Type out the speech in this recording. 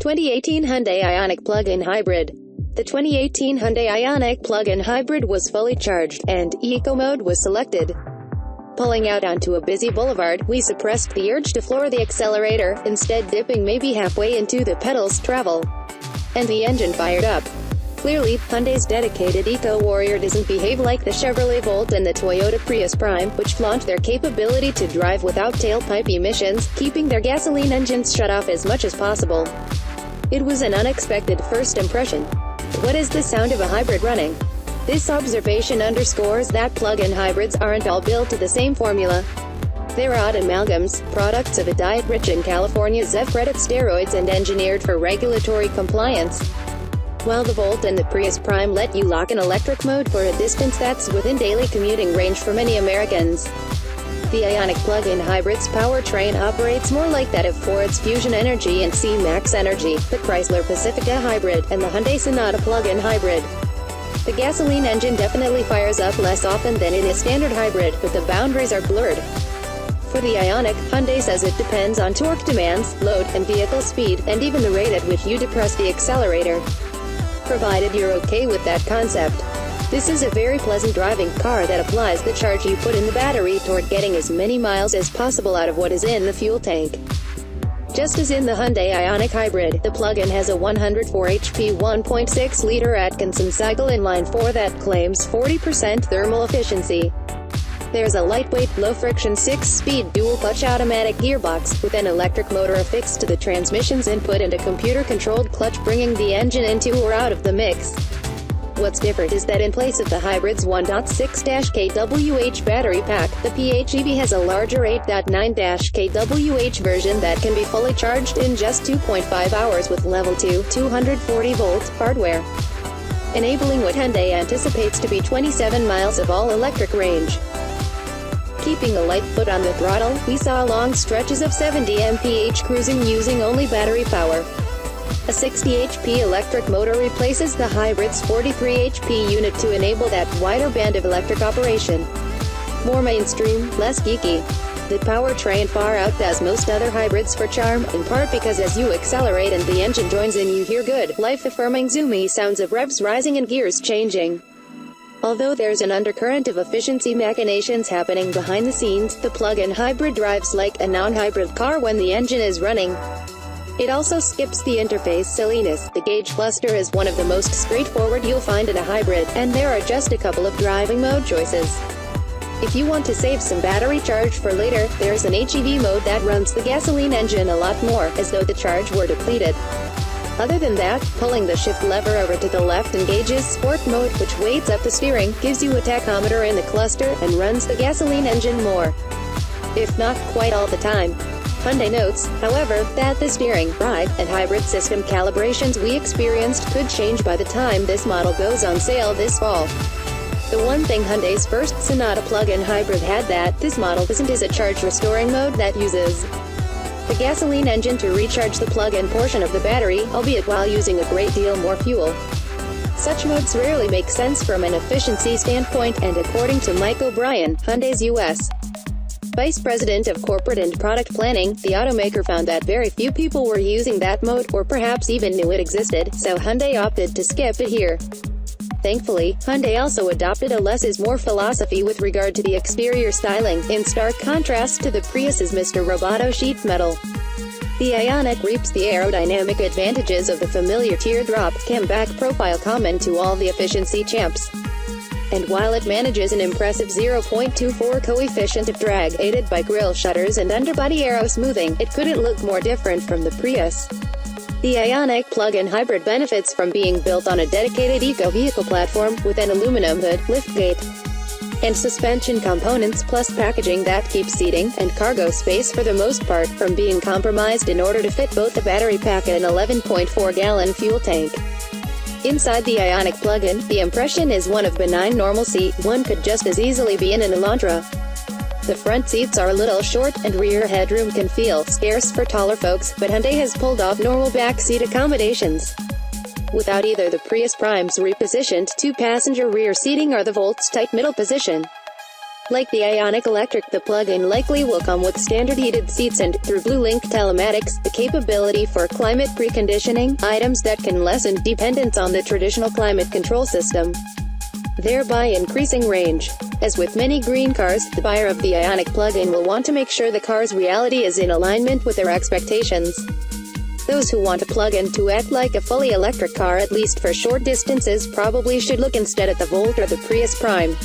2018 Hyundai Ioniq plug-in hybrid. The 2018 Hyundai Ioniq plug-in hybrid was fully charged, and Eco mode was selected. Pulling out onto a busy boulevard, we suppressed the urge to floor the accelerator, instead dipping maybe halfway into the pedals travel. And the engine fired up. Clearly, Hyundai's dedicated eco-warrior doesn't behave like the Chevrolet Volt and the Toyota Prius Prime, which flaunt their capability to drive without tailpipe emissions, keeping their gasoline engines shut off as much as possible. It was an unexpected first impression. What is the sound of a hybrid running? This observation underscores that plug-in hybrids aren't all built to the same formula. They're odd amalgams, products of a diet rich in California's ZEV credit steroids and engineered for regulatory compliance. While the Volt and the Prius Prime let you lock in electric mode for a distance that's within daily commuting range for many Americans, the Ioniq plug-in hybrid's powertrain operates more like that of Ford's Fusion Energy and C-Max Energy, the Chrysler Pacifica hybrid, and the Hyundai Sonata plug-in hybrid. The gasoline engine definitely fires up less often than in a standard hybrid, but the boundaries are blurred. For the Ioniq, Hyundai says it depends on torque demands, load, and vehicle speed, and even the rate at which you depress the accelerator. Provided you're okay with that concept. This is a very pleasant driving car that applies the charge you put in the battery toward getting as many miles as possible out of what is in the fuel tank. Just as in the Hyundai Ioniq Hybrid, the plug-in has a 104 HP 1.6-liter Atkinson cycle inline-4 that claims 40% thermal efficiency. There's a lightweight, low-friction 6-speed dual-clutch automatic gearbox, with an electric motor affixed to the transmission's input and a computer-controlled clutch bringing the engine into or out of the mix. What's different is that in place of the hybrid's 1.6-kWh battery pack, the PHEV has a larger 8.9-kWh version that can be fully charged in just 2.5 hours with level 2, 240-volt hardware, enabling what Hyundai anticipates to be 27 miles of all-electric range. Keeping a light foot on the throttle, we saw long stretches of 70 mph cruising using only battery power. A 60 HP electric motor replaces the hybrid's 43 HP unit to enable that wider band of electric operation. More mainstream, less geeky. The powertrain far outdoes most other hybrids for charm, in part because as you accelerate and the engine joins in you hear good, life-affirming zoomy sounds of revs rising and gears changing. Although there's an undercurrent of efficiency machinations happening behind the scenes, the plug-in hybrid drives like a non-hybrid car when the engine is running. It also skips the interface silliness. The gauge cluster is one of the most straightforward you'll find in a hybrid, and there are just a couple of driving mode choices. If you want to save some battery charge for later, there's an HEV mode that runs the gasoline engine a lot more, as though the charge were depleted. Other than that, pulling the shift lever over to the left engages Sport mode, which weights up the steering, gives you a tachometer in the cluster, and runs the gasoline engine more. If not quite all the time. Hyundai notes, however, that the steering, ride, and hybrid system calibrations we experienced could change by the time this model goes on sale this fall. The one thing Hyundai's first Sonata plug-in hybrid had that this model isn't is a charge restoring mode that uses the gasoline engine to recharge the plug-in portion of the battery, albeit while using a great deal more fuel. Such modes rarely make sense from an efficiency standpoint, and according to Mike O'Brien, Hyundai's U.S. Vice President of Corporate and Product Planning, the automaker found that very few people were using that mode, or perhaps even knew it existed, so Hyundai opted to skip it here. Thankfully, Hyundai also adopted a less is more philosophy with regard to the exterior styling, in stark contrast to the Prius's Mr. Roboto sheet metal. The Ioniq reaps the aerodynamic advantages of the familiar teardrop, cam-back profile common to all the efficiency champs. And while it manages an impressive 0.24 coefficient of drag, aided by grille shutters and underbody aero smoothing, it couldn't look more different from the Prius. The Ioniq plug-in hybrid benefits from being built on a dedicated eco-vehicle platform, with an aluminum hood, liftgate, and suspension components, plus packaging that keeps seating and cargo space for the most part from being compromised in order to fit both the battery pack and an 11.4-gallon fuel tank. Inside the Ioniq plug-in, the impression is one of benign normalcy. One could just as easily be in an Elantra. The front seats are a little short, and rear headroom can feel scarce for taller folks, but Hyundai has pulled off normal back seat accommodations. Without either the Prius Prime's repositioned two-passenger rear seating or the Volt's tight middle position. Like the Ioniq Electric, the plug-in likely will come with standard heated seats and, through Blue-Link telematics, the capability for climate preconditioning, items that can lessen dependence on the traditional climate control system, thereby increasing range. As with many green cars, the buyer of the Ioniq plug-in will want to make sure the car's reality is in alignment with their expectations. Those who want a plug-in to act like a fully electric car at least for short distances probably should look instead at the Volt or the Prius Prime.